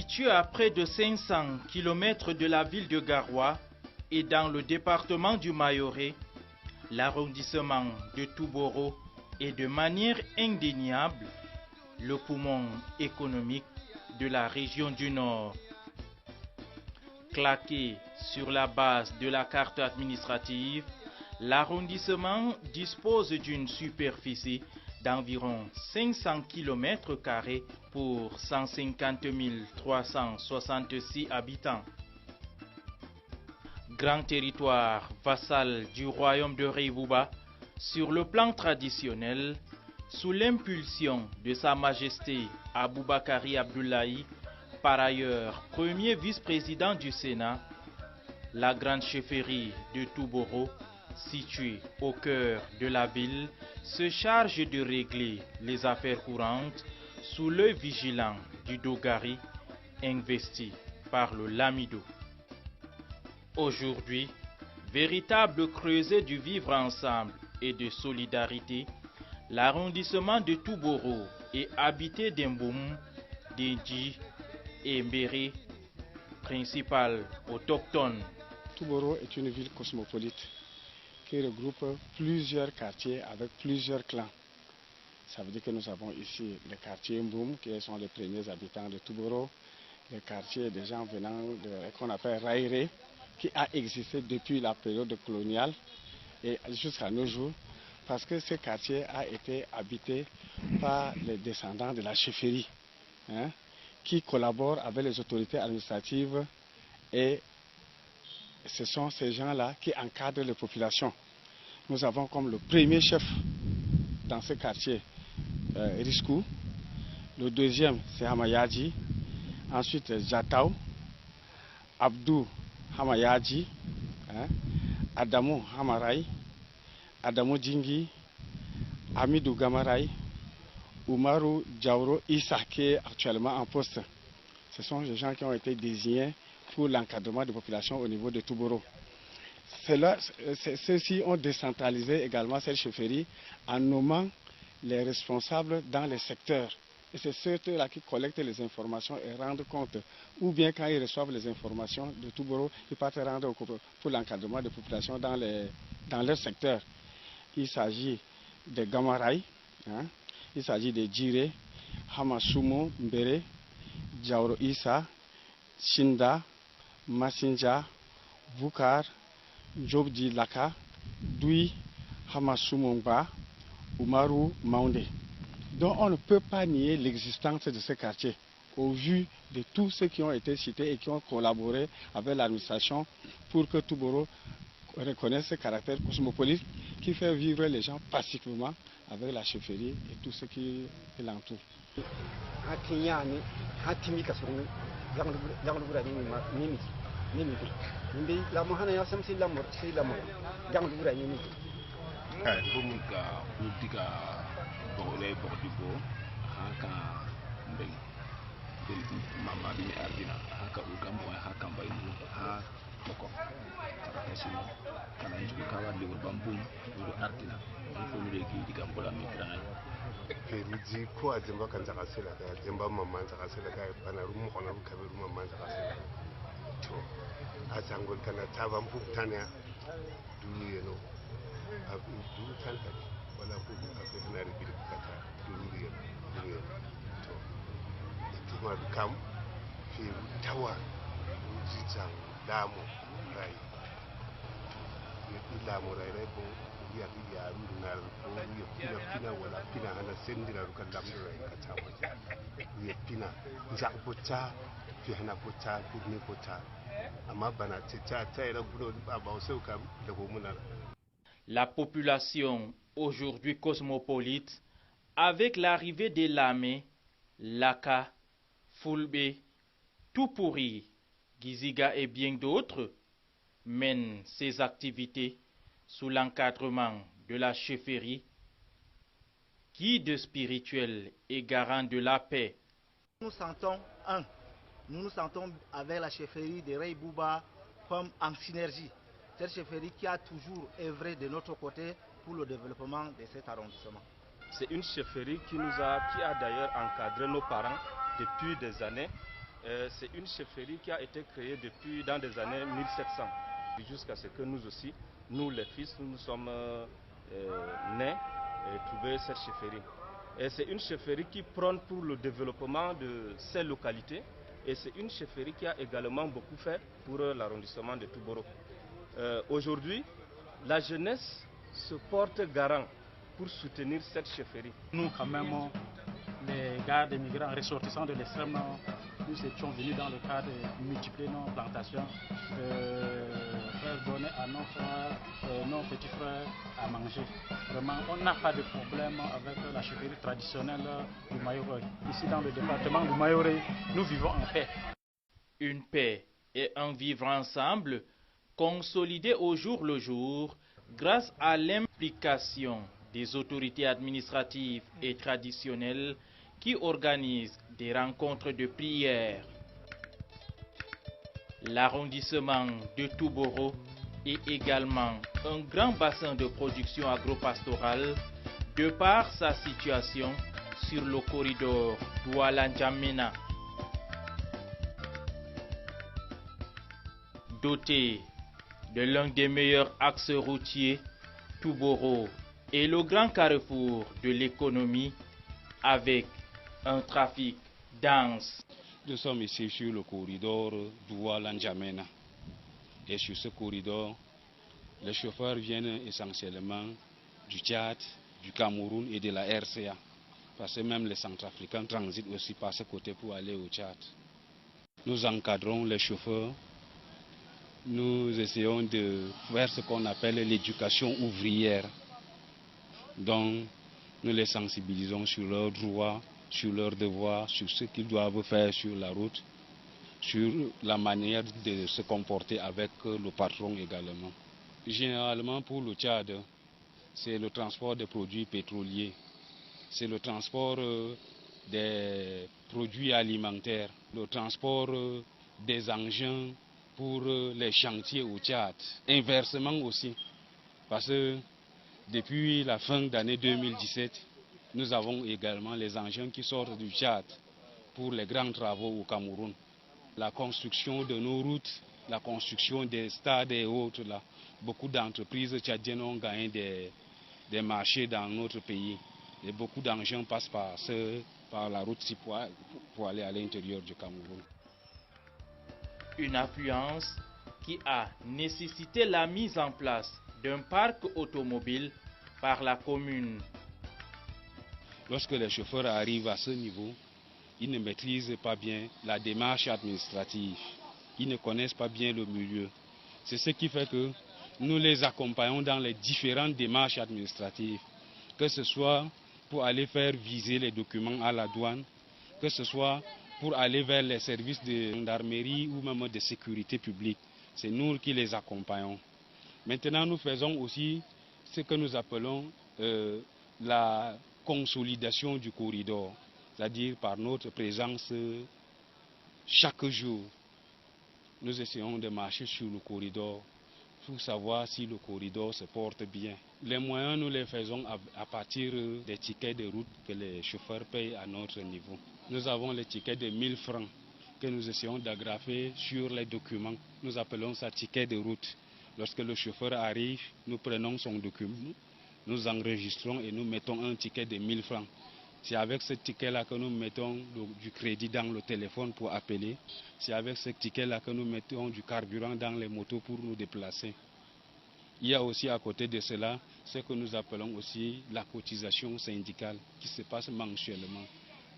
Situé à près de 500 km de la ville de Garoua et dans le département du Mayoré, l'arrondissement de Touboro est de manière indéniable le poumon économique de la région du Nord. Claqué sur la base de la carte administrative, l'arrondissement dispose d'une superficie d'environ 500 km² pour 150 366 habitants. Grand territoire vassal du royaume de Rey-Bouba, sur le plan traditionnel, sous l'impulsion de Sa Majesté Aboubakari Abdoulaye, par ailleurs premier vice-président du Sénat, la grande chefferie de Touboro, située au cœur de la ville, se charge de régler les affaires courantes sous l'œil vigilant du Dogari, investi par le Lamido. Aujourd'hui, véritable creuset du vivre ensemble et de solidarité, l'arrondissement de Touboro est habité d'Mboum, d'Indji et Mbéré, principal autochtone. Touboro est une ville cosmopolite qui regroupe plusieurs quartiers avec plusieurs clans. Ça veut dire que nous avons ici les quartiers Mboum, qui sont les premiers habitants de Touboro, les quartiers des gens venant qu'on appelle Raïré, qui a existé depuis la période coloniale et jusqu'à nos jours, parce que ce quartier a été habité par les descendants de la chefferie, qui collaborent avec les autorités administratives, et ce sont ces gens-là qui encadrent les populations. Nous avons comme le premier chef dans ce quartier Riskou, le deuxième c'est Hamayadji, ensuite Jatao, Abdou Hamayadji, Adamou Hamaray, Adamou Djingi, Amidou Gamaray, Oumarou Djaouro Issa qui est actuellement en poste. Ce sont les gens qui ont été désignés pour l'encadrement des populations au niveau de Touboro. Ceux-ci ont décentralisé également cette chefferie en nommant les responsables dans les secteurs. Et c'est ceux-là qui collectent les informations et rendent compte. Ou bien quand ils reçoivent les informations de Touboro, ils partent rendre pour l'encadrement des populations dans leur secteur. Il s'agit de Gamaray, il s'agit de Djiré, Hamasumo Mbere, Djaouro Issa, Shinda, Massinja, Boukar, Djobdi Laka, Doui, Hamasumongba, Oumarou Maoundé. Donc on ne peut pas nier l'existence de ce quartier au vu de tous ceux qui ont été cités et qui ont collaboré avec l'administration pour que Touboro reconnaisse ce caractère cosmopolite qui fait vivre les gens pacifiquement avec la chefferie et tout ce qui l'entoure. Boleh bordigo haka mbeng mama bini ardina haka ugambo haka mbayu ha moko karakasi kana njugo kawa de bambum do ardina ko mi legi diga bola mi grana feriji ko azemba kan zaka sela ka azemba mama zaka sela ka bana rumu kono kabiru mama zaka sela to azangol kana tabam bukutanya duniya no abu tanta wala ko na ribi kata duniya to kuma kam fi tawa jijang damu rai ila mo rai bo ya rundunar ko ya pina wala pina ana sendira kan lamdo rai kata waje ya pina ja bota fi hana bota kudni bota amma bana ta ira gudo ba sau kam da gomuna. La population, aujourd'hui cosmopolite, avec l'arrivée des Lamé, Laka, Fulbe, Toupuri, Giziga et bien d'autres, mène ses activités sous l'encadrement de la chefferie, guide spirituel et garant de la paix. Nous nous sentons avec la chefferie de Rey-Bouba comme en synergie. Cette chefferie qui a toujours œuvré de notre côté pour le développement de cet arrondissement. C'est une chefferie qui a d'ailleurs encadré nos parents depuis des années C'est une chefferie qui a été créée depuis dans les années 1700, jusqu'à ce que nous aussi, nous les fils, nous sommes nés et trouvé cette chefferie. Et c'est une chefferie qui prône pour le développement de ces localités et c'est une chefferie qui a également beaucoup fait pour l'arrondissement de Touboro. Aujourd'hui, la jeunesse se porte garant pour soutenir cette chefferie. Nous, quand même, les gars des migrants ressortissants de l'extrême nord, nous étions venus dans le cadre de multiplier nos plantations, pour donner à nos frères, nos petits frères à manger. Vraiment, on n'a pas de problème avec la chefferie traditionnelle du Mayoro. Ici, dans le département du Mayoro, nous vivons en paix. Une paix et un vivre ensemble consolidés au jour le jour grâce à l'implication des autorités administratives et traditionnelles qui organisent des rencontres de prière. L'arrondissement de Touboro est également un grand bassin de production agropastorale de par sa situation sur le corridor Douala-N'Djamena. Doté de l'un des meilleurs axes routiers, Touboro est le grand carrefour de l'économie avec un trafic dense. Nous sommes ici sur le corridor Douala-N'Djamena. Et sur ce corridor, les chauffeurs viennent essentiellement du Tchad, du Cameroun et de la RCA. Parce que même les Centrafricains transitent aussi par ce côté pour aller au Tchad. Nous encadrons les chauffeurs. Nous essayons de faire ce qu'on appelle l'éducation ouvrière. Donc, nous les sensibilisons sur leurs droits, sur leurs devoirs, sur ce qu'ils doivent faire sur la route, sur la manière de se comporter avec le patron également. Généralement, pour le Tchad, c'est le transport des produits pétroliers, c'est le transport des produits alimentaires, le transport des engins pour les chantiers au Tchad. Inversement aussi, parce que depuis la fin d'année 2017, nous avons également les engins qui sortent du Tchad pour les grands travaux au Cameroun. La construction de nos routes, la construction des stades et autres, là, beaucoup d'entreprises tchadiennes ont gagné des marchés dans notre pays. Et beaucoup d'engins passent par la route pour aller à l'intérieur du Cameroun. Une affluence qui a nécessité la mise en place d'un parc automobile par la commune. Lorsque les chauffeurs arrivent à ce niveau, ils ne maîtrisent pas bien la démarche administrative. Ils ne connaissent pas bien le milieu. C'est ce qui fait que nous les accompagnons dans les différentes démarches administratives, que ce soit pour aller faire viser les documents à la douane, que ce soit pour aller vers les services de gendarmerie ou même de sécurité publique. C'est nous qui les accompagnons. Maintenant, nous faisons aussi ce que nous appelons la consolidation du corridor, c'est-à-dire par notre présence chaque jour. Nous essayons de marcher sur le corridor pour savoir si le corridor se porte bien. Les moyens, nous les faisons à partir des tickets de route que les chauffeurs payent à notre niveau. Nous avons les tickets de 1000 francs que nous essayons d'agrafer sur les documents. Nous appelons ça ticket de route. Lorsque le chauffeur arrive, nous prenons son document, nous enregistrons et nous mettons un ticket de 1000 francs. C'est avec ce ticket-là que nous mettons du crédit dans le téléphone pour appeler. C'est avec ce ticket-là que nous mettons du carburant dans les motos pour nous déplacer. Il y a aussi à côté de cela ce que nous appelons aussi la cotisation syndicale qui se passe mensuellement.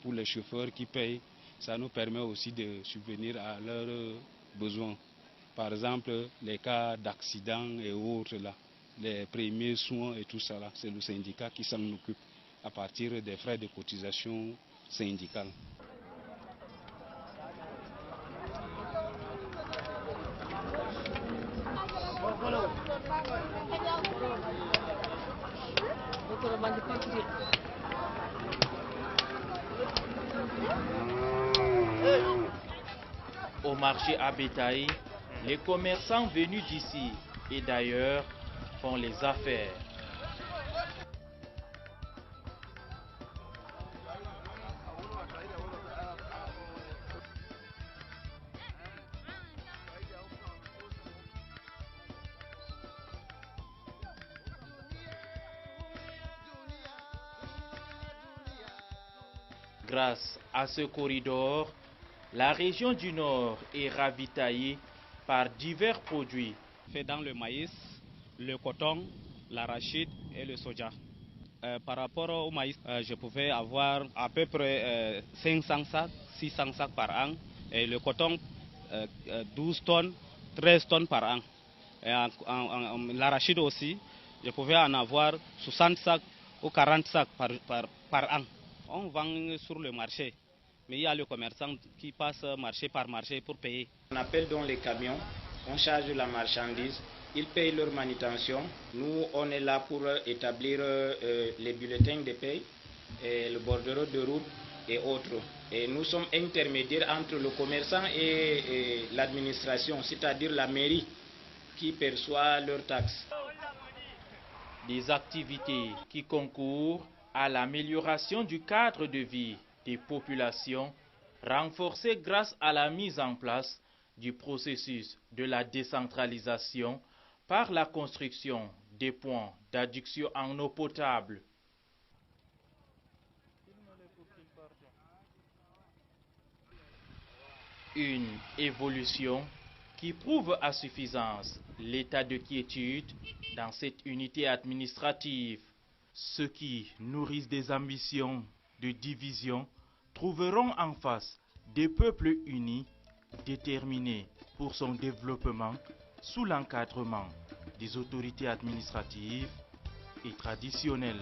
Pour les chauffeurs qui payent, ça nous permet aussi de subvenir à leurs besoins. Par exemple, les cas d'accident et autres, là, les premiers soins et tout ça, c'est le syndicat qui s'en occupe à partir des frais de cotisation syndicale. Au marché à bétail, les commerçants venus d'ici et d'ailleurs font les affaires. Grâce à ce corridor, la région du Nord est ravitaillée par divers produits. Fait dans le maïs, le coton, l'arachide et le soja. Par rapport au maïs, je pouvais avoir à peu près 500 sacs, 600 sacs par an. Et le coton, 12 tonnes, 13 tonnes par an. Et l'arachide aussi, je pouvais en avoir 60 sacs ou 40 sacs par an. On vend sur le marché, mais il y a le commerçant qui passe marché par marché pour payer. On appelle donc les camions, on charge la marchandise, ils payent leur manutention. Nous, on est là pour établir les bulletins de paie, et le bordereau de route et autres. Et nous sommes intermédiaires entre le commerçant et l'administration, c'est-à-dire la mairie qui perçoit leurs taxes. Des activités qui concourent à l'amélioration du cadre de vie des populations, renforcées grâce à la mise en place du processus de la décentralisation par la construction des points d'adduction en eau potable. Une évolution qui prouve à suffisance l'état de quiétude dans cette unité administrative. Ceux qui nourrissent des ambitions de division trouveront en face des peuples unis, déterminés pour son développement sous l'encadrement des autorités administratives et traditionnelles.